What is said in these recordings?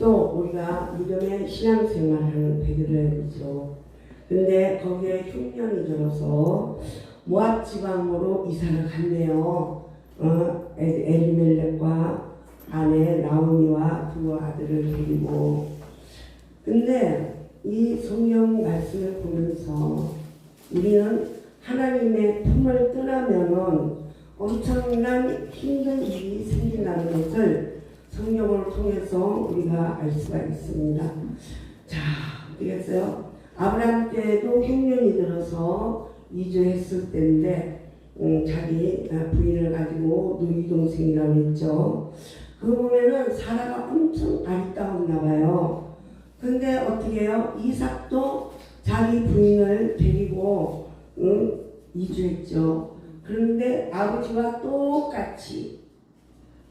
또 우리가 믿음의 신앙생활하는 베들레헴이죠. 근데 거기에 흉년이 들어서 모압 지방으로 이사를 갔네요. 엘리멜렉과 아내 나오미와 두 아들을 데리고. 근데 이 성경 말씀을 보면서 우리는 하나님의 품을 떠나면은 엄청난 힘든 일이 생긴다는 것을 성경을 통해서 우리가 알 수가 있습니다. 자, 되겠어요? 아브라함 때도 흉년이 들어서 이주했을 때인데 자기 부인을 가지고 누이 동생이라고 했죠. 그 보면은 사라가 엄청 아리따웠나 봐요. 근데 어떻게 해요? 이삭도 자기 부인을 데리고 이주했죠. 그런데 아버지와 똑같이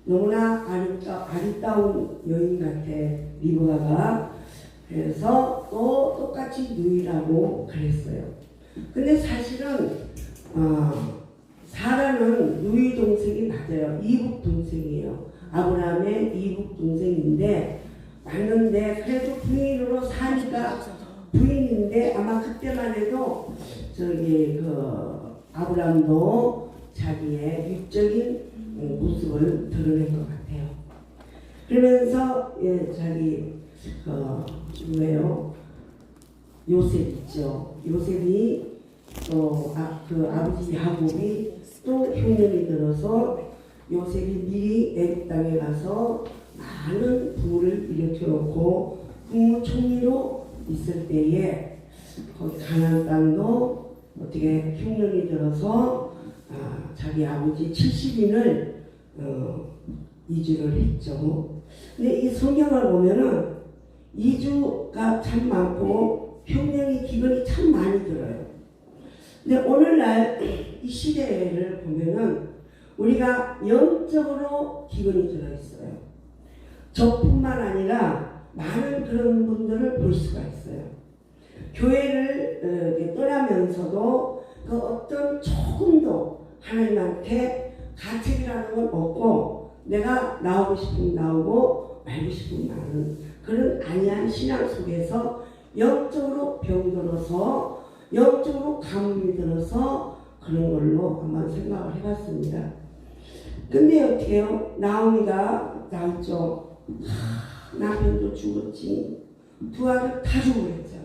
너무나 아리따운 여인 같아, 리브가가. 그래서 또 똑같이 누이라고 그랬어요. 근데 사실은 사라는 누이 동생이 맞아요. 이북 동생이에요. 아브라함의 이북 동생인데 맞는데 그래도 부인으로 사니까 부인인데 아마 그때만 해도 저기 아브라함도 자기의 육적인 모습을 드러낼 것 같아요. 그러면서 자기 요셉 있죠. 요셉이 또 아버지 야곱이 또 흉년이 들어서 요셉이 미리 애굽 땅에 가서 많은 부를 일으켜놓고 국무총리로 있을 때에 거기 가나안 땅도 어떻게 흉년이 들어서 자기 아버지 70인을 이주를 했죠. 근데 이 성경을 보면은 이주가 참 많고 흉년이 기근이 참 많이 들어요. 근데 오늘날 이 시대를 보면은 우리가 영적으로 기근이 들어있어요. 저뿐만 아니라 많은 그런 분들을 볼 수가 있어요. 교회를 떠나면서도 그 어떤 조금도 하나님한테 가책이라는 건 없고 내가 나오고 싶으면 나오고 말고 싶으면 말은 그런 안이한 신앙 속에서 영적으로 병들어서 영적으로 가뭄이 들어서 그런 걸로 한번 생각을 해봤습니다. 근데 어떻게 해요? 나오미가 나왔죠. 남편도 죽었지. 두 아들 다 죽어버렸잖아.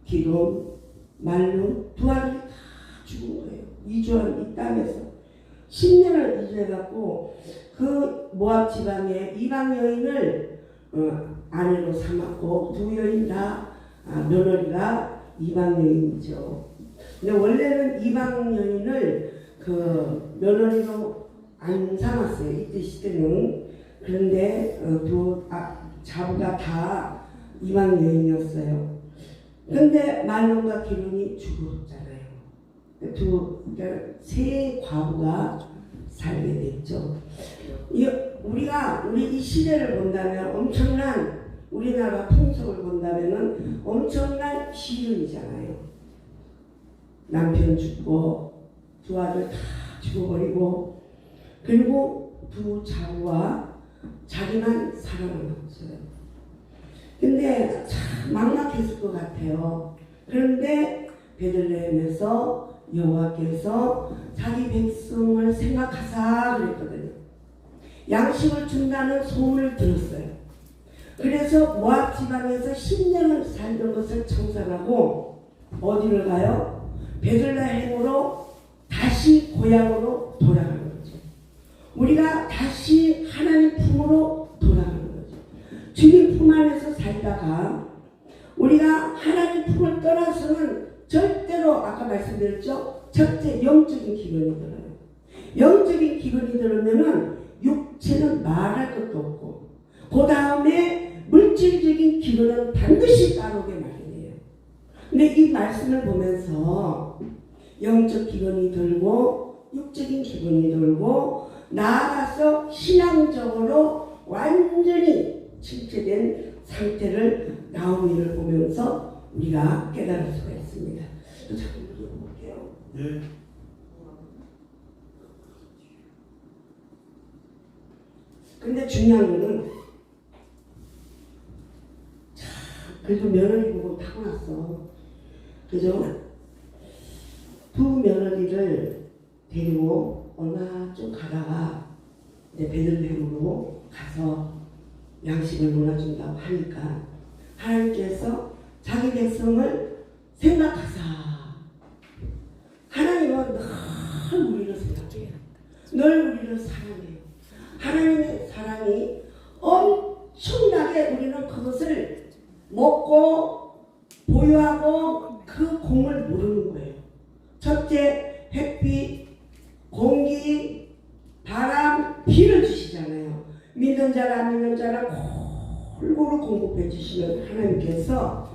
기돈, 말론 두 아들이 다 죽은 거예요. 이주한 이 땅에서 10년을 이주해갖고 그 모압 지방의 이방 여인을 아내로 삼았고 두 여인 다 며느리가 이방 여인이죠. 근데 원래는 이방 여인을 그 며느리로 안 삼았어요. 이때 시대는. 그런데 두 자부가 다 이방 여인이었어요. 근데 말론과 기론이 죽었잖아요. 그러니까 세 과부가 살게 됐죠. 우리 이 시대를 본다면 엄청난 우리나라 풍속을 본다면은 엄청난 시련이잖아요. 남편 죽고 두 아들 다 죽어버리고 그리고 두 자부와 자기만 살아남았어요. 근데 참 막막했을 것 같아요. 그런데 베들레헴에서 여호와께서 자기 백성을 생각하사 그랬거든요. 양식을 준다는 소문을 들었어요. 그래서 모압 지방에서 10년을 살던 것을 청산하고 어디를 가요? 베들레헴으로 다시 고향으로 돌아가는 거죠. 우리가 다시 하나님 품으로 돌아가는 거죠. 주님 품 안에서 살다가 우리가 하나님 품을 떠나서는 절대로 아까 말씀드렸죠. 첫째 영적인 기근이 들어요. 영적인 기근이 들으면은 육체는 말할 것도 없고 그 다음에 물질적인 기근은 반드시 따르게 마련이에요. 근데 이 말씀을 보면서 영적 기근이 들고 육적인 기근이 들고 나아가서 신앙적으로 완전히 침체된 상태를 나오미를 보면서 우리가 깨달을 수가 있습니다. 또 자꾸 읽어볼게요. 네. 근데 중요한 거는 그래도 며느리 보고 타고났어. 그죠? 두 며느리를 데리고 얼마 좀 가다가 이제 베들레헴으로 가서 양식을 놀아준다고 하니까 하나님께서 자기 백성을 생각하사, 하나님은 늘 우리를 생각해요. 늘 우리를 사랑해요. 하나님의 사랑이 엄청나게 우리는 그것을 먹고 보유하고 그 공을 모르는 거예요. 첫째, 햇빛, 공기, 바람, 비를 주시잖아요. 믿는 자라 안 믿는 자라 골고루 공급해 주시는 하나님께서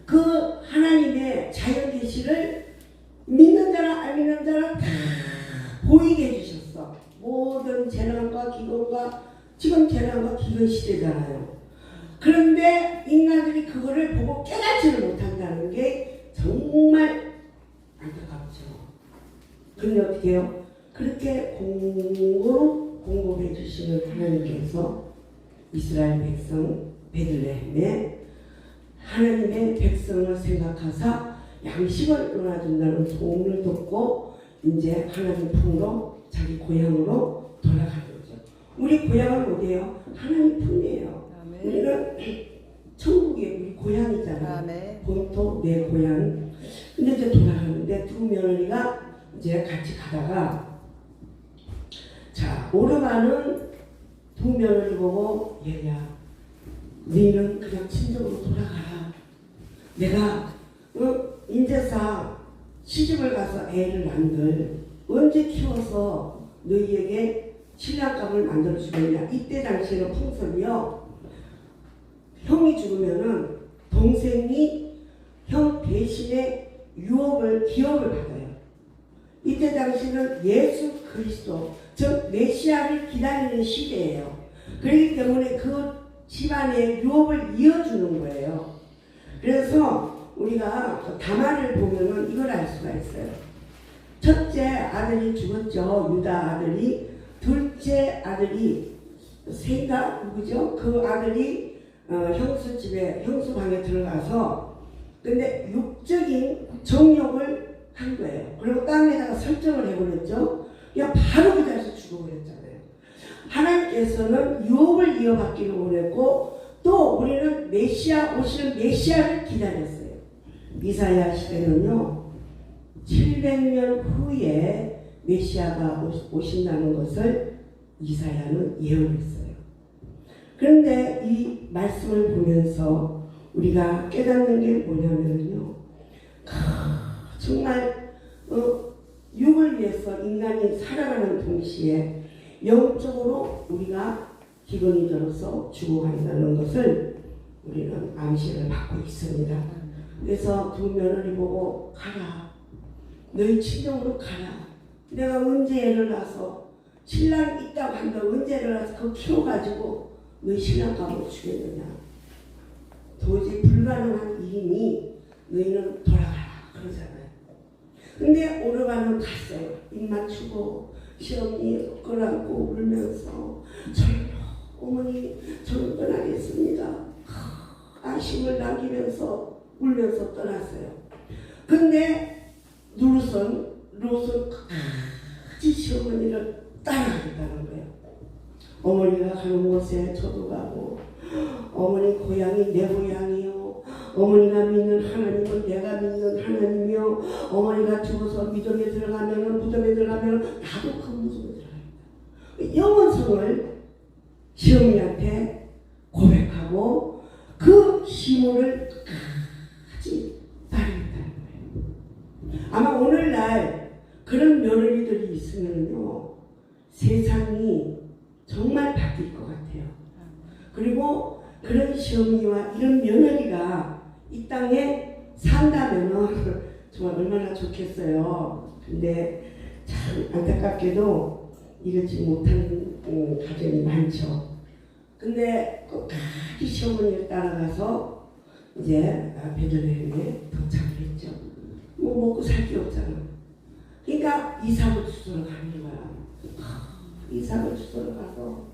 그 하나님의 자연 계시를 믿는 자라 안 믿는 자라 다 보이게 해주셨어. 모든 재난과 기근과, 지금 재난과 기근 시대잖아요. 그런데 인간들이 그거를 보고 깨닫지를 못한다는 게 정말 안타깝죠. 그런데 어떻게 해요? 그렇게 공고로 공급해 주시는 하나님께서 이스라엘 백성 베들레헴에 하나님의 백성을 생각하사 양식을 놀아준다는 소문을 듣고 이제 하나님 품으로, 자기 고향으로 돌아가는 거죠. 우리 고향은 어디예요? 하나님 품이에요. 아멘. 우리는 천국이 우리 고향이잖아요. 아멘. 본토 내 고향. 근데 이제 돌아가는데 두 며느리가 이제 같이 가다가, 자, 오르가는 두 며느리 보고, 얘야, 너희는 그냥 친정으로 돌아가라. 내가 인제사 시집을 가서 애를 낳은들 언제 키워서 너희에게 신랑감을 만들어주겠냐. 이때 당시에는 풍습이요, 형이 죽으면은 동생이 형 대신에 기업을 받아요. 이때 당시는 예수 그리스도, 즉 메시아를 기다리는 시대예요. 그렇기 때문에 그 집안의 유업을 이어주는 거예요. 그래서 우리가 다말을 보면은 이걸 알 수가 있어요. 첫째 아들이 죽었죠. 유다 아들이. 둘째 아들이 세가 누구죠? 그 아들이 형수 집에, 형수 방에 들어가서 근데 육적인 정욕을 한 거예요. 그리고 땅에다가 설정을 해버렸죠. 그냥 바로 그 자리에서 죽어버렸잖아요. 하나님께서는 유업을 이어받기를 원했고, 또 우리는 메시아, 오시는 메시아를 기다렸어요. 이사야 시대는요, 700년 후에 메시아가 오신다는 것을 이사야는 예언했어요. 그런데 이 말씀을 보면서 우리가 깨닫는 게 뭐냐면요, 정말 육을 위해서 인간이 살아가는 동시에 영적으로 우리가 기근이 들어서 죽어간다는 것을 우리는 암시를 받고 있습니다. 그래서 두 며느리 보고, 가라, 너희 친정으로 가라. 내가 언제 애를 낳아서 신랑 있다고 한다, 언제 애를 낳아서 그거 키워가지고 너희 신랑감으로 주겠느냐. 도저히 불가능한 일이니 너희는 돌아가라 그러잖아요. 근데 오르가는 갔어요. 입 맞추고 시어머니 끌어안고 울면서, 어머니 저는 떠나겠습니다. 아쉬움을 남기면서 울면서 떠났어요. 근데 롯은 끝까지 시어머니를 따라가겠다는 거예요. 어머니가 가는 곳에 저도 가고, 어머니 고향이 내 고향이요, 어머니가 믿는 하나님은 내가 믿는 하나님이요, 어머니가 죽어서 무덤에 들어가면 나도 그 무덤에 들어갑니다. 영원성을 시어머니한테 고백하고 그 시무를 끝까지 따르겠다는 거예요. 아마 오늘날 그런 며느리들이 있으면요, 세상이 정말 바뀔 것 같아요. 그리고 그런 시어머니와 이런 며느리가 이 땅에 산다면은 정말 얼마나 좋겠어요. 근데 참 안타깝게도 이러지 못하는 가정이 많죠. 근데 끝까지 시어머니를 따라가서 이제 베들레헴에 도착을 했죠. 뭐 먹고 살 게 없잖아. 그러니까 이삭을 주소로 가는 거야. 이삭을 주소로 가서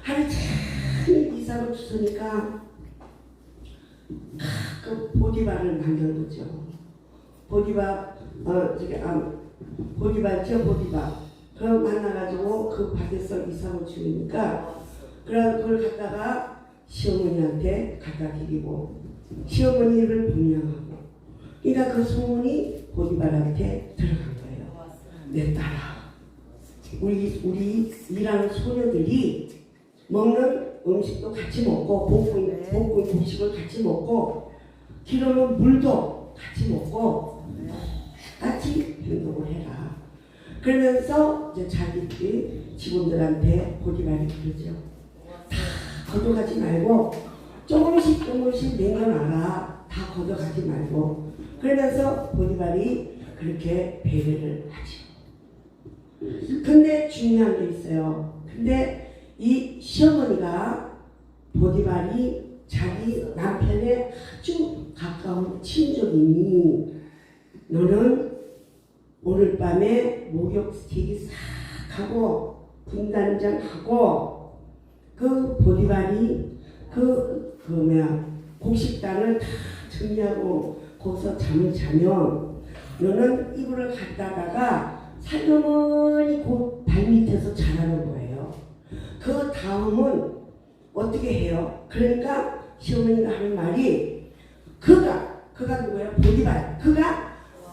하루 종일 이삭을 주소니까 그 보디발을 만든 거죠. 보디발 보디발죠, 보디발. 그걸 만나가지고 그 밭에서 이사고 주니까 그걸 갖다가 시어머니한테 갖다 드리고 시어머니를 분명하고, 그러니까 그 소문이 보디발한테 들어간 거예요. 내 딸아, 우리 일하는 소녀들이 먹는 음식도 같이 먹고 볶은 음식을 같이 먹고 기르는 물도 같이 먹고 같이 행동을 해라. 그러면서 이제 자기들이 직원들한테 보디발이 그러죠. 다 걷어가지 말고 조금씩 남겨놔라. 다 걷어가지 말고. 그러면서 보디발이 그렇게 배려를 하죠. 근데 중요한 게 있어요. 근데 이 시어머니가 보디발이 자기 남편의 아주 가까운 친족이니 너는 오늘 밤에 목욕 스틱이 싹 하고 분단장 하고 그 보디발이 곡식단을 다 정리하고 거기서 잠을 자면 너는 이불을 갖다다가 살그머니 그 발밑에서 자라는 거예요. 그 다음은 어떻게 해요? 그러니까 시어머니가 하는 말이 그가 누구예요? 보디발. 그가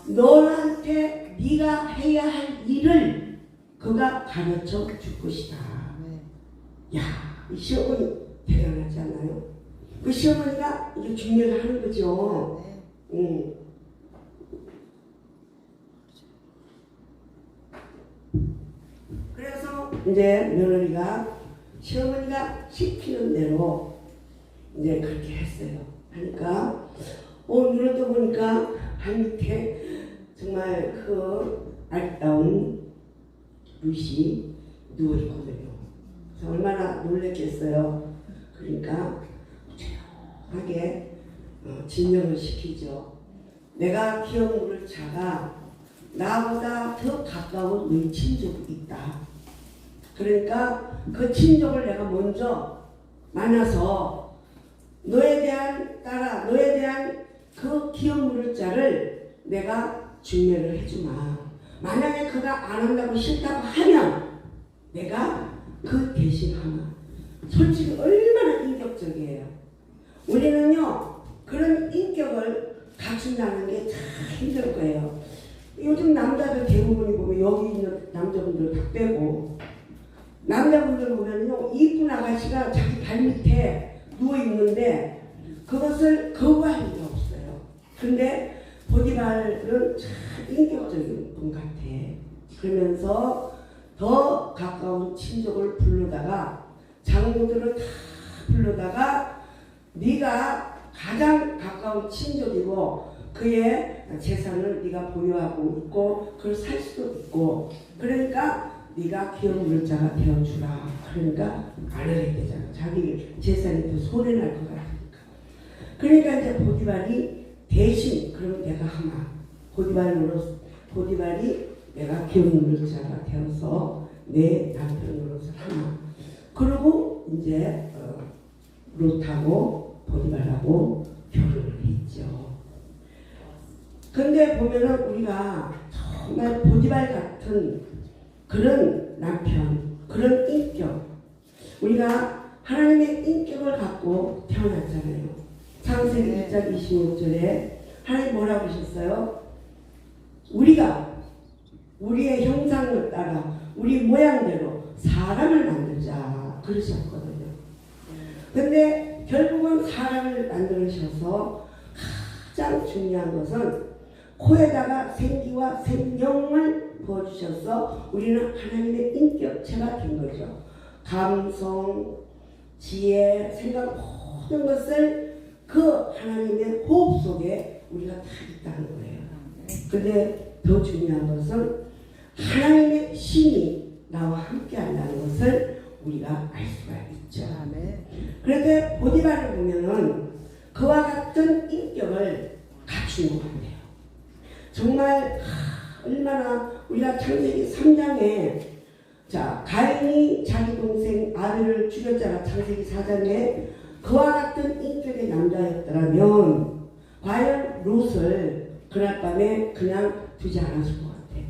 너한테 네가 해야 할 일을 그가 가르쳐 줄 것이다. 야, 이 시어머니 대단하지 않나요? 그 시어머니가 이게 중요를 하는 거죠. 그래서 이제 며느리가 시어머니가 시키는 대로 이제 그렇게 했어요. 하니까 눈을 떠보니까 발밑에 정말 그 아름다운 룻이 누워있거든요. 그래서 얼마나 놀랬겠어요. 그러니까 조용하게 진정을 시키죠. 내가 기억 모를 자가 나보다 더 가까운 너희 친족이 있다. 그러니까 그 친족을 내가 먼저 만나서 너에 대한 그 기억 모를 자를 내가 중매를 해주마. 만약에 그가 안 한다고 싫다고 하면 내가 그 대신하마. 솔직히 얼마나 인격적이에요. 우리는요 그런 인격을 갖춘다는 게 참 힘들 거예요. 요즘 남자들 대부분이 보면 여기 있는 남자분들 다 빼고 남자분들 보면요 이쁜 아가씨가 자기 발밑에 누워있는데 그것을 거부할 리가 없어요. 근데 보디발은 참 인격적인 분 같아. 그러면서 더 가까운 친족을 부르다가 장모들을 다 부르다가 네가 가장 가까운 친족이고 그의 재산을 네가 보유하고 있고 그걸 살 수도 있고 그러니까 네가 기업 물자가 되어주라. 그러니까 안 하게 되잖아. 자기 재산이 더 손해날 것 같으니까. 그러니까 이제 보디발이 대신 그럼 내가 하마. 보디발이 내가 기업 물자가 되어서 내 남편으로서 하마. 그러고 이제 룻하고 보디발하고 결혼을 했죠. 근데 보면은 우리가 정말 보디발 같은 그런 남편, 그런 인격, 우리가 하나님의 인격을 갖고 태어났잖아요. 창세기 1장 26절에 하나님 뭐라고 하셨어요? 우리가 우리의 형상을 따라 우리 모양대로 사람을 만들자 그러셨거든요. 근데 결국은 사람을 만드셔서 가장 중요한 것은 코에다가 생기와 생명을 부어주셔서 우리는 하나님의 인격체가 된 거죠. 감성, 지혜, 생각 모든 것을 그 하나님의 호흡 속에 우리가 다 있다는 거예요. 근데 더 중요한 것은 하나님의 신이 나와 함께 한다는 것을 우리가 알 수가 있죠. 그런데 보디발을 보면은 그와 같은 인격을 갖춘 것 같아요. 정말 얼마나 우리가 창세기 3장에 가인이 자기 동생 아벨을 죽였잖아. 창세기 4장에 그와 같은 인격의 남자였더라면 롯을 그날 밤에 그냥 두지 않았을 것 같아.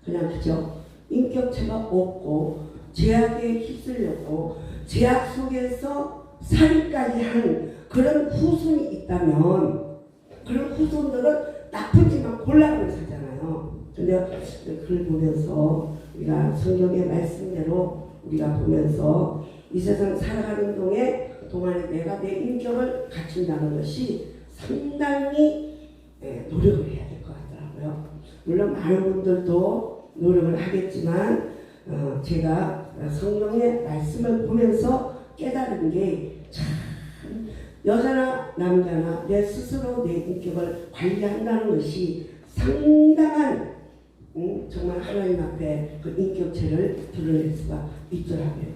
그냥 그죠? 인격체가 없고 죄악에 휩쓸렸고 죄악 속에서 살인까지 한 그런 후손이 있다면 그런 후손들은 나쁘지만 골라가면서 살잖아요. 근데 그걸 보면서 우리가 성경의 말씀대로 우리가 보면서 이 세상 살아가는 동안에 내가 내 인격을 갖춘다는 것이 상당히 노력을 해야 될 것 같더라고요. 물론 많은 분들도 노력을 하겠지만 제가 성경의 말씀을 보면서 깨달은 게 참 여자나 남자나 내 스스로 내 인격을 관리한다는 것이 상당한 정말 하나님 앞에 그 인격체를 드러낼 수가 있더라고요.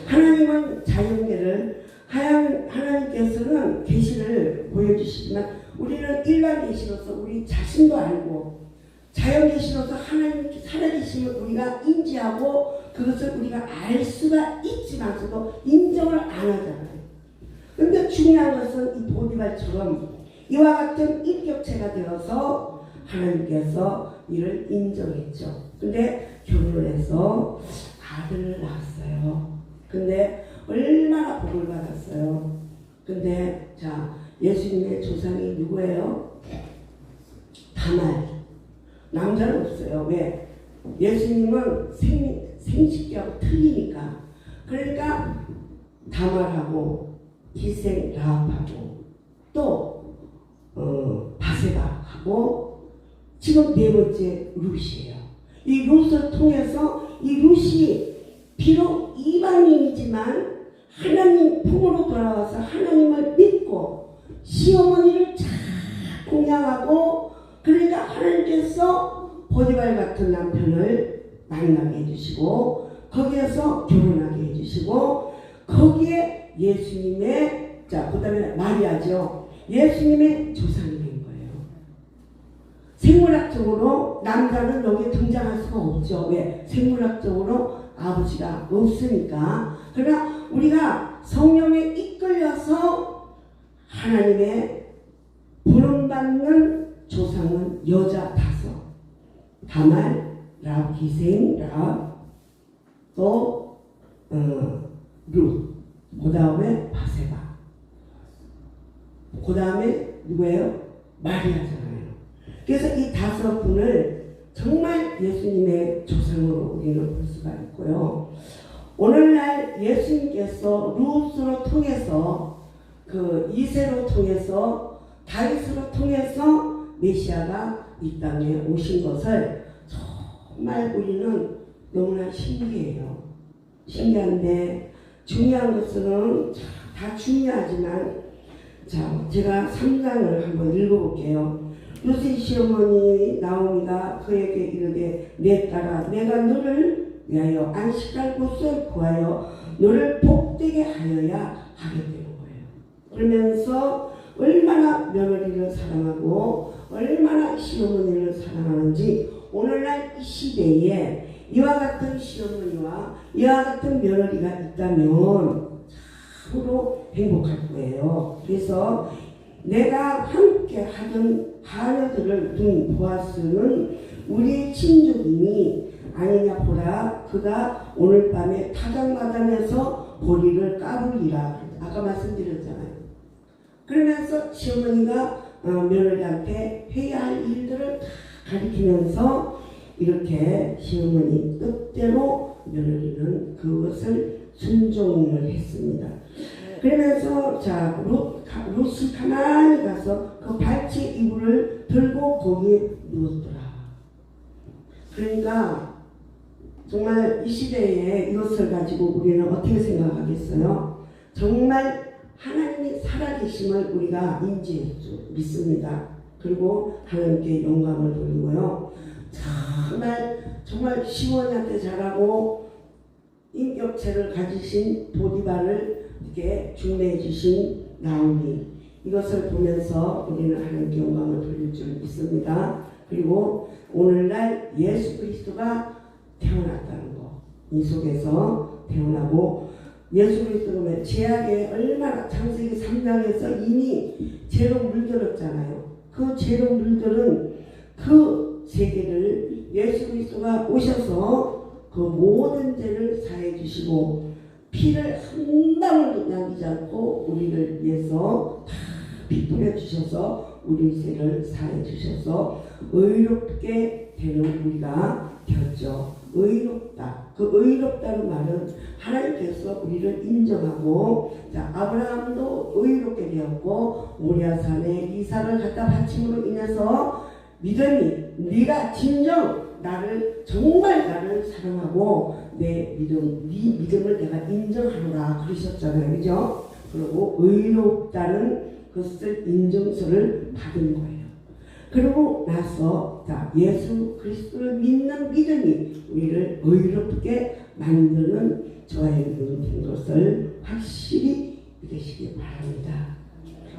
하나님은 자연계를 하나님께서는 계시를 보여주시지만 우리는 일반 계시로서 우리 자신도 알고 자연 계시로서 하나님 살아계심을 우리가 인지하고 그것을 우리가 알 수가 있지만서도 인정을 안 하잖아요. 근데 중요한 것은 이 보디발처럼 이와 같은 인격체가 되어서 하나님께서 이를 인정했죠. 근데 결혼을 해서 아들을 낳았어요. 근데 얼마나 복을 받았어요. 근데 자, 예수님의 조상이 누구예요? 다말. 남자는 없어요. 왜? 예수님은 생식기하고 틀리니까. 그러니까 다말하고 기생 라합하고 또 바세바하고 지금 네 번째 룻이에요. 이 룻을 통해서 이 룻이 비록 이방인이지만 하나님 품으로 돌아와서 하나님을 믿고 시어머니를 잘 공양하고 그러니까 하나님께서 보디발 같은 남편을 만나게 해주시고 거기에서 결혼하게 해주시고 거기에 예수님의 그 다음에 마리아죠. 예수님의 조상이 된 거예요. 생물학적으로 남자는 여기에 등장할 수가 없죠. 왜? 생물학적으로 아버지가 없으니까. 그러나 우리가 성령에 이끌려서 하나님의 부름받는 조상은 여자 5. 다말, 라합 기생, 라합, 또 룻, 그 다음에 바세바, 그 다음에 누구예요? 마리아잖아요. 그래서 이 5분을 정말 예수님의 조상으로 우리는 볼 수가 있고요. 오늘날 예수님께서 룻으로 통해서 그 이세로 통해서 다윗으로 통해서 메시아가 이 땅에 오신 것을 정말 우리는 너무나 신기해요. 신기한데 중요한 것은 다 중요하지만 자, 제가 3장을 한번 읽어볼게요. 룻의 시어머니 나오미가 그에게 이르되 내 딸아 내가 너를 위하여 안식할 곳을 구하여 너를 복되게 하여야 하게 되는 거예요. 그러면서 얼마나 며느리를 사랑하고 얼마나 시어머니를 사랑하는지 오늘날 이 시대에 이와 같은 시어머니와 이와 같은 며느리가 있다면 참으로 행복할 거예요. 그래서 내가 함께 하던 하녀들을 둔 보아스는 우리의 친족이니 아니냐 보라 그가 오늘 밤에 타작마당에서 보리를 까불리라. 아까 말씀드렸잖아요. 그러면서 시어머니가 며느리한테 해야 할 일들을 가리키면서 이렇게 시어머니 뜻대로 며느리는 그것을 순종을 했습니다. 그러면서 자 룻이 가만히 가서 그 발치 이불을 들고 거기에 누웠더라. 그러니까 정말 이 시대에 이것을 가지고 우리는 어떻게 생각하겠어요? 정말 하나님이 살아계심을 우리가 인지할 줄 믿습니다. 그리고 하나님께 영광을 돌리고요. 정말 시원한테 잘하고 인격체를 가지신 보디발을 이렇게 중매해 주신 나오미 이것을 보면서 우리는 하나님께 영광을 돌릴 줄 믿습니다. 그리고 오늘날 예수 그리스도가 태어났다는 거, 이 속에서 태어나고 예수 그리스도가 죄악에 얼마나 창세기 3장에서 이미 죄로 물들었잖아요. 그 죄로 물들은 그 세계를 예수 그리스도가 오셔서 그 모든 죄를 사해 주시고 피를 한 방울도 남기지 않고 우리를 위해서 다 피 뿌려 주셔서 우리 죄를 사해 주셔서 의롭게 되는 우리가 되었죠. 의롭다. 그 의롭다는 말은 하나님께서 우리를 인정하고, 자, 아브라함도 의롭게 되었고 모리아산에 이삭을 갖다 바침으로 인해서 믿음이, 네가 진정 나를 정말 나를 사랑하고 네 믿음을 내가 인정하노라 그러셨잖아요. 그죠? 그리고 의롭다는 것을 인정서를 받은 거예요. 그러고 나서 자, 예수 그리스도를 믿는 믿음이 우리를 의롭게 만드는 저와 여러분이 된 것을 확실히 믿으시기 바랍니다.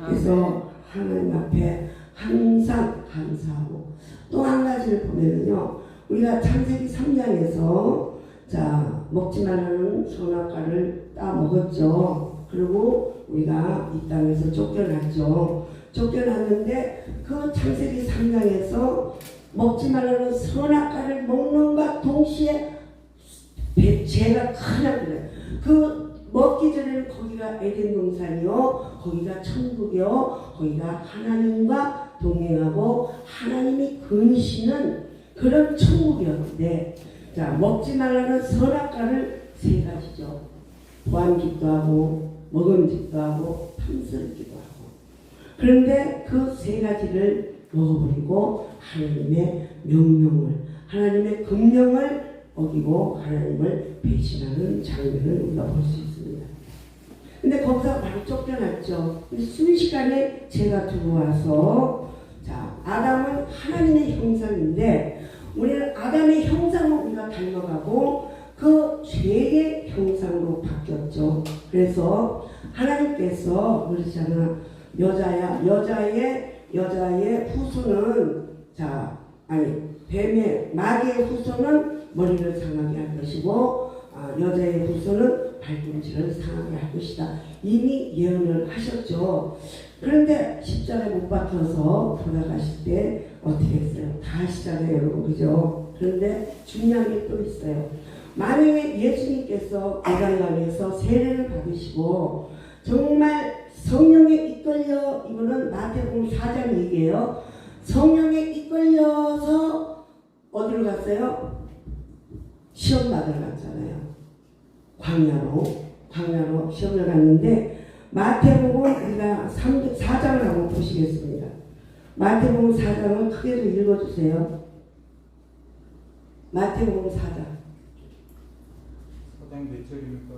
그래서 하나님 앞에 항상 감사하고, 또 한 가지를 보면은요, 우리가 창세기 3장에서 자, 먹지 말라는 선악과를 따 먹었죠. 그리고 우리가 이 땅에서 쫓겨났죠. 쫓겨났는데 그 창세기 3장에서 먹지 말라는 선악과를 먹는과 동시에 죄가 크다고 그래요. 그 먹기 전에는 거기가 에덴 동산이요, 거기가 천국이요, 거기가 하나님과 동행하고 하나님이 근시는 그런 천국이었는데, 자, 먹지 말라는 선악과를 세 가지죠. 보암직도 하고 먹음직도 하고 탐스럽기도 하고. 그런데 그 세 가지를 먹어버리고 하나님의 명령을, 하나님의 금령을 어기고 하나님을 배신하는 장면을 우리가 볼 수 있습니다. 근데 거기서 바로 쫓겨났죠. 순식간에 죄가 들어와서, 자, 아담은 하나님의 형상인데 우리는 아담의 형상으로 우리가 닮아가고 그 죄의 형상으로 바뀌었죠. 그래서 하나님께서 그러잖아, 여자의 후손은, 자, 아니, 뱀의 마귀의 후손은 머리를 상하게 할 것이고, 여자의 후손은 발꿈치를 상하게 할 것이다. 이미 예언을 하셨죠. 그런데 십자가에 못 박혀서 돌아가실 때 어떻게 했어요? 다 하시잖아요, 여러분, 그죠? 그런데 중요한 게 또 있어요. 만약에 예수님께서 요단강에서 세례를 받으시고 정말 성령에 이끌려, 이거는 마태복음 4장 얘기예요. 성령에 이끌려서 어디로 갔어요? 시험 받으러 갔잖아요. 광야로 시험을 갔는데, 마태복음 우리가 4장을 한번 보시겠습니다. 마태복음 4장을 크게 좀 읽어주세요. 마태복음 4장. 4장 몇 절입니까?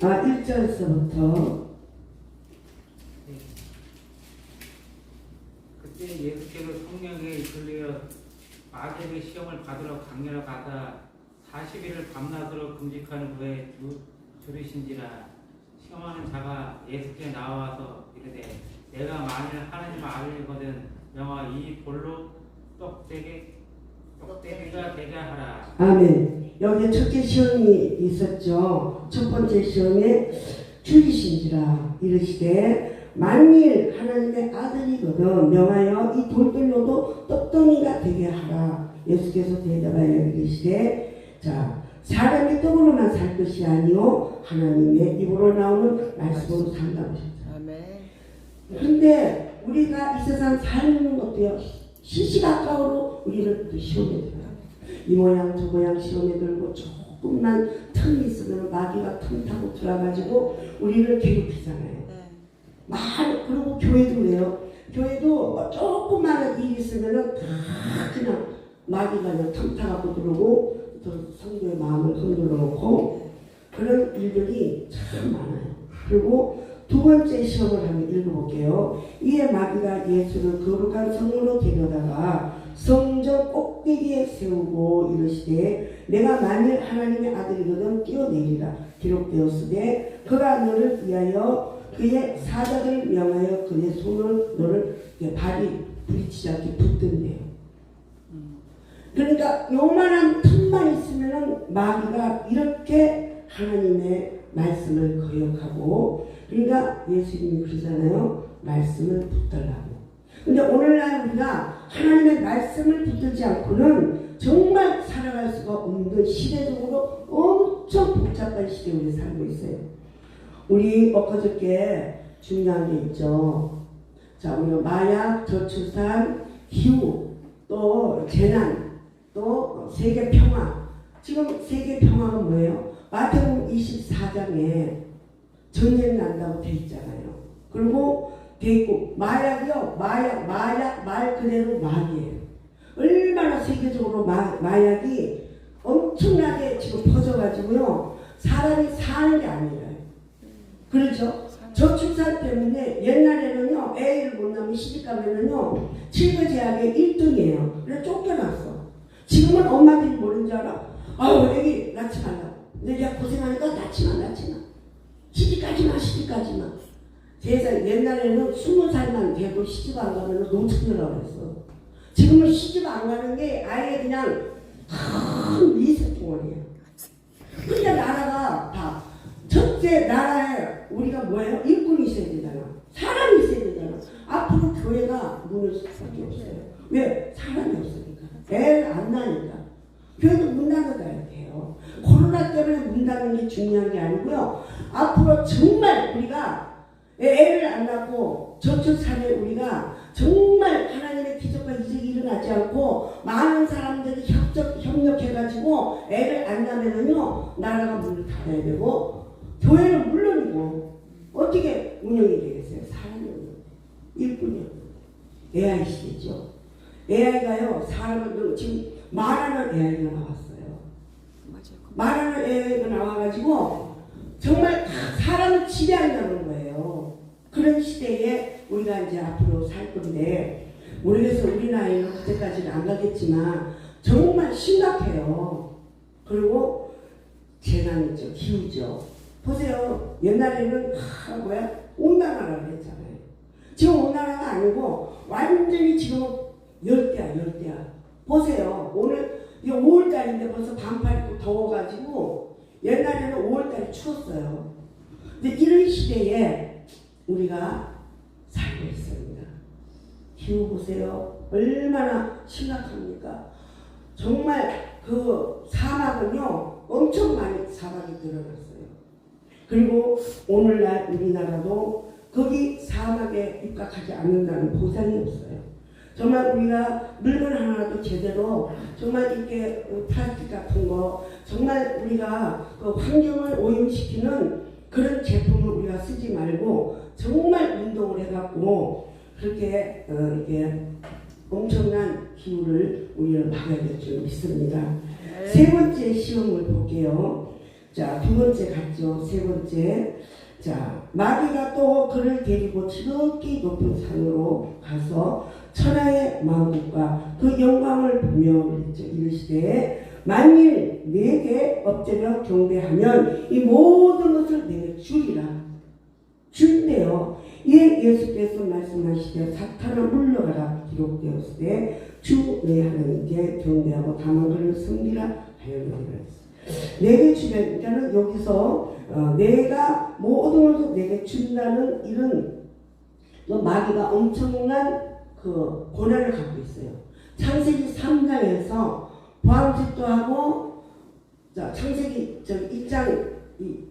1절에서부터. 그때 예수께서 성령에 이끌려 마귀의 시험을 받으러 광야로 가다 40일을 밤낮으로 금식하는 후에 줄이신지라. 시험하는 자가 예수께 나와서 이르되, 내가 만일 하나님 아들이거든 영화 이 돌로 떡대기가 되게 하라. 아멘. 여기에 첫째 시험이 있었죠. 첫 번째 시험에 줄이신지라 이르시되, 만일 하나님의 아들이거든 명하여 이 돌들로도 떡덩이가 되게 하라. 예수께서 대답하여 이르시되, 자, 사람이 떡으로만 살 것이 아니요 하나님의 입으로 나오는 말씀으로 산다고 하셨죠. 아멘. 그런데 우리가 이 세상 살는 것도요, 시시각각으로 우리는 또 시험에 들어요. 이 모양 저 모양 시험에 들고, 조금만 틈이 있으면 마귀가 틈 타고 들어가지고 우리를 괴롭히잖아요. 그리고 교회도 그래요. 교회도 뭐 조그마한 일이 있으면은 다 그냥 마귀가 그냥 틈 타갖고 들어오고, 또 성도의 마음을 흔들어 놓고, 그런 일들이 참 많아요. 그리고 두 번째 시험을 한번 읽어볼게요. 이에 마귀가 예수를 거룩한 성으로 데려다가 성전 꼭대기에 세우고 이르시되, 내가 만일 하나님의 아들이거든 뛰어내리라. 기록되었으되 그가 너를 위하여 그의 사자들을 명하여 그의 손을 너를 발이 부딪히지 않게 붙든대요. 그러니까 요만한 틈만 있으면은 마귀가 이렇게 하나님의 말씀을 거역하고, 그러니까 예수님이 그러잖아요. 말씀을 붙들라고. 근데 오늘날 우리가 하나님의 말씀을 붙들지 않고는 정말 살아갈 수가 없는 시대적으로 엄청 복잡한 시대에 우리 살고 있어요. 우리 엊그저께 중요한 게 있죠. 자, 우리가 마약, 저출산, 기후, 또 재난, 또 세계 평화. 지금 세계 평화가 뭐예요? 마태복음 24장에 전쟁 난다고 돼 있잖아요. 그리고 돼 있고 마약이요. 마약 말 그대로 마약이에요. 얼마나 세계적으로 마약이 엄청나게 지금 퍼져가지고요. 사람이 사는 게 아니에요. 그렇죠? 저출산 때문에 옛날에는요. 애를 못 낳으면 시집가면은요. 치과제약의 1등이에요. 그래서 쫓겨났어. 지금은 엄마들이 모르는 줄 알아? 아유 애기 낳지 말라고. 근데 내가 고생하니까 낳지 마. 시집가지 마. 세상 옛날에는 20살만 되고 시집 안 가면 노처녀라고 했어. 지금은 시집 안 가는 게 아예 그냥 큰 리스트원이야. 근데 나라가 다 첫째 나라에 우리가 뭐예요? 일꾼이 있어야 되잖아. 사람이 있어야 되잖아. 앞으로 교회가 문을 수밖에 없어요. 왜? 사람이 없으니까. 애를 안 낳으니까. 교회도 문 닫아야 돼요. 코로나 때문에 문 닫는 게 중요한 게 아니고요. 앞으로 정말 우리가 애를 안 낳고 저출산에 우리가 정말 하나님의 기적과 이적이 일어나지 않고 많은 사람들이 협력해가지고 애를 안 낳으면요 나라가 문을 닫아야 되고 교회는 물론이고 어떻게 운영이 되겠어요? 사람이 없는데 일뿐이 없는데 AI 시대죠. AI가요 사람을 지금 말하는 AI가 나왔어요. 말하는 AI가 나와가지고 정말 사람을 지배한다는 거예요. 그런 시대에 우리가 이제 앞으로 살 건데 모르겠어. 우리 나이는 그때까지는 안 가겠지만 정말 심각해요. 그리고 재난이죠. 기후죠. 보세요. 옛날에는 온난화라고 했잖아요. 지금 온난화가 아니고 완전히 지금 열대야. 보세요. 오늘 5월달인데 벌써 반팔 입고 더워가지고 옛날에는 5월달에 추웠어요. 근데 이런 시대에 우리가 살고 있습니다. 기후 보세요. 얼마나 심각합니까? 정말 그 사막은요 엄청 많이 사막이 늘어났어요. 그리고 오늘날 우리나라도 거기 사막에 입각하지 않는다는 보장이 없어요. 정말 우리가 물건 하나도 제대로 정말 이렇게 플라스틱 같은 거 정말 우리가 그 환경을 오염시키는 그런 제품을 우리가 쓰지 말고 정말 운동을 해갖고 그렇게 이렇게 엄청난 기후를 우리는 막아야 될 줄 믿습니다. 세 번째 시험을 볼게요. 자, 두 번째 갔죠. 세 번째. 자, 마귀가 또 그를 데리고 지극히 높은 산으로 가서 천하의 만국과 그 영광을 보며 이르시되 만일 내게 엎드려 경배하면 이 모든 것을 내게 주리라. 준대요. 이에 예수께서 말씀하시되 사탄아 물러가라 기록되었으되 주 내 하나님께 경배하고 다만 그를 섬기라 하였느니라. 내게 주면 그러니까 여기서 내가 모든 것을 내게 준다는 이런 마귀가 엄청난 그 고난을 갖고 있어요. 창세기 3장에서 보암직도 하고 창세기 1장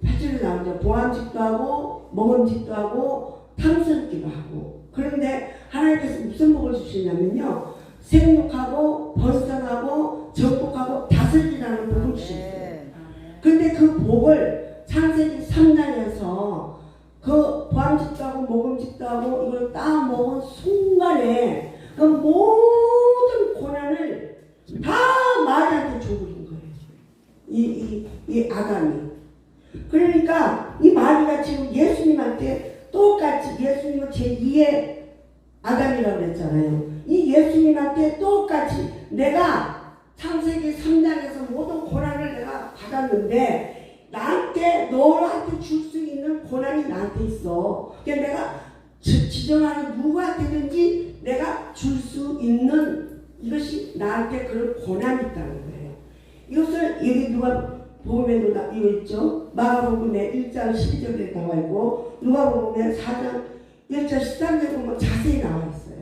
8절에 나오죠. 보암직도 하고 먹음직도 하고 탕설기도 하고 그런데 하나님께서 무슨 복을 주시냐면요. 생육하고 번성하고 정복하고 다스리라는 복을 주셨어요. 근데 그 복을 창세기 3장에서 그 보암직도 하고 먹음직도 하고 이걸 딱 먹은 순간에 그 모든 고난을 다 마귀한테 줘버린 거예요. 이 아담이. 그러니까 이 마귀가 지금 예수님한테 똑같이 예수님은 제2의 아담이라고 그랬잖아요. 이 예수님한테 똑같이 내가 창세기 3장에서 모든 고난을 내가 받았는데 너한테 줄 수 있는 고난이 나한테 있어. 그러니까 내가 지정하는 누구한테든지 내가 줄 수 있는 이것이 나한테 그런 고난이 있다는 거예요. 이것을 여기 누가 복음에도 이거 있죠. 마가복음에 1장 12절에 나와 있고 누가복음에 4장 1절 13절에 보면 자세히 나와 있어요.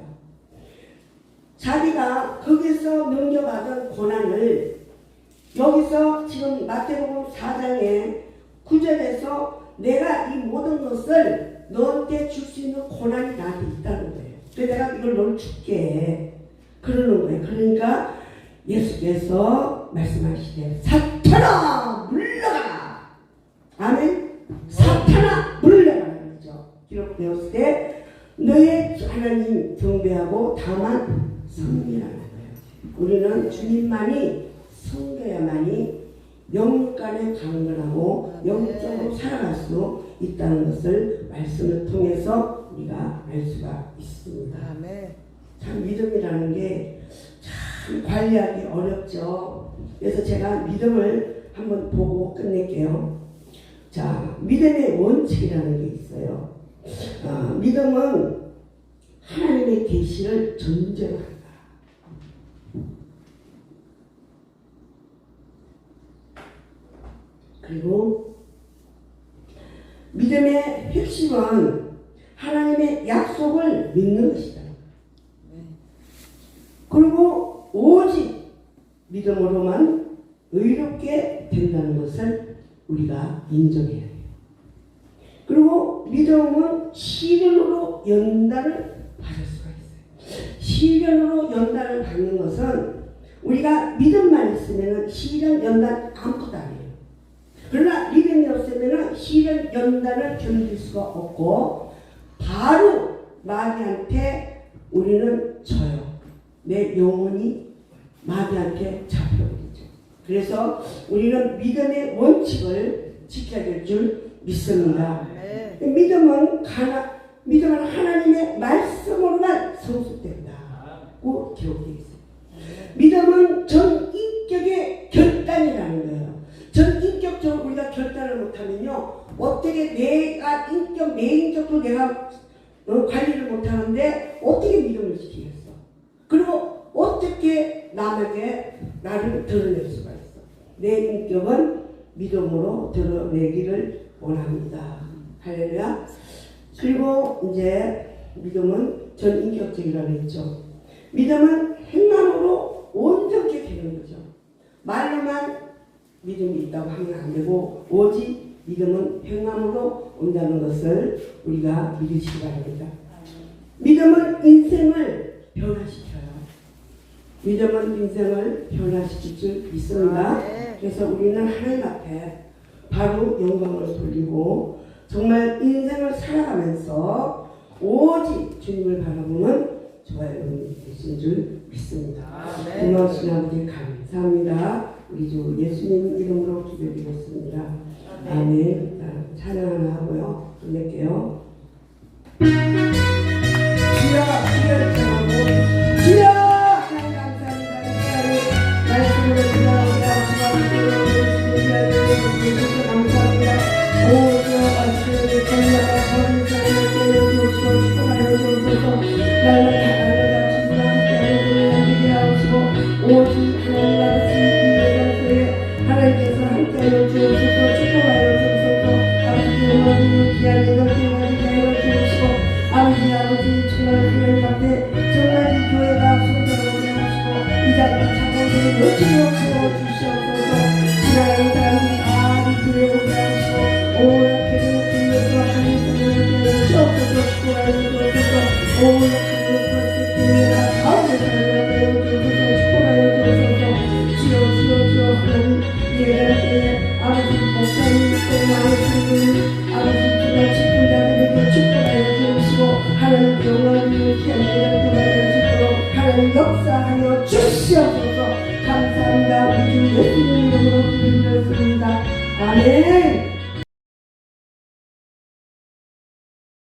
자기가 거기서 넘겨받은 고난을 여기서 지금 마태복음 4장에 9절에서 내가 이 모든 것을 너한테 줄 수 있는 고난이 나한테 있다는 거예요. 그래서 내가 이걸 너를 줄게 그러는 거예요. 그러니까 예수께서 말씀하시되 사탄아 물러가라. 아멘. 사탄아 물러가라 그러죠. 기록되었을 때 너의 하나님 경배하고 다만 섬기라는 거예요. 우리는 주님만이 섬겨야만이 영간에 강건하고 영적으로 살아갈 수 있다는 것을 말씀을 통해서 우리가 알 수가 있습니다. 참 믿음이라는 게 참 관리하기 어렵죠. 그래서 제가 믿음을 한번 보고 끝낼게요. 자, 믿음의 원칙이라는 게 있어요. 믿음은 하나님의 계시를 전제로 한다. 그리고 믿음의 핵심은 하나님의 약속을 믿는 것이다. 그리고 오직 믿음으로만 의롭게 된다는 것을 우리가 인정해야 해요. 그리고 믿음은 시련으로 연단을 받을 수가 있어요. 시련으로 연단을 받는 것은 우리가 믿음만 있으면 시련, 연단 아무것도 아니에요. 그러나 믿음이 없으면 시련, 연단을 견딜 수가 없고 바로 마귀한테 우리는 져요. 내 영혼이 마귀한테 잡혀버리죠. 그래서 우리는 믿음의 원칙을 지켜야 될 줄 믿습니다. 믿음은 하나님의 말씀으로만 성숙된다고 기록되어 있어요. 믿음은 전인격의 결단이라는 거예요. 전인격적으로 우리가 결단을 못하면요, 어떻게 내 인격도 내가 관리를 못하는데 어떻게 믿음을 지키겠어? 그리고 어떻게 남에게 나를 드러낼 수가 있어? 내 인격은 믿음으로 드러내기를 원합니다. 할렐루야. 그리고 이제 믿음은 전인격적이라고 했죠. 믿음은 행함으로 온전케 되는 거죠. 말로만 믿음이 있다고 하면 안 되고 오직 믿음은 행함으로 온다는 것을 우리가 믿으시기 바랍니다. 믿음은 인생을 변화시켜요. 믿음은 인생을 변화시킬 줄 믿습니다. 그래서 우리는 하나님 앞에 바로 영광을 돌리고 정말 인생을 살아가면서 오직 주님을 바라보는 저와 여러분이 되신 줄 믿습니다. 고마우신 아버지 감사합니다. 우리 주 예수님 이름으로 기도드리겠습니다. 아멘. 찬양 하나 하고요. 끝낼게요. 주여, 주여 전하고 주여 하나님 감사합니다. 이 말씀으로 기도합니다. 감사합니다. 오 주여 말씀을 전하가 전하는 사람을 깨워주시고 축복하여 주옵소서. 날마다 날마다 주님과 함께하여 주님께 하옵시고 오직 하나님과 하나님께서 함께하여 주옵소서. 축복하여 주옵소서. 아버지 영원히 귀한 영원히 하여 주옵시고 아버지 정말 하나님 앞에 정말 이 교회가 성장하게 하시고 이 자리가 자본들을 멋지게 채워주시옵소서. 지나가는 사람들이 다 이 교회에 오게 하시고 오락해서 주님께서 하나님 성령을 주옵소서. 축복하여 주옵소서. 오락해서 교회가 가운데 살아가게 주옵소서. 축복하여 주옵소서. 주여 하나님 예배할 아버지 목사님 또 많은 아버지 주가 직분자들에게 축복하여 주시고 하나님 영원히 귀한 예배를 도와줄 수 있도록 하나님 역사하여 주시옵소서. 감사합니다. 우리 주 예수님 이름으로 기도드렸습니다. 아멘.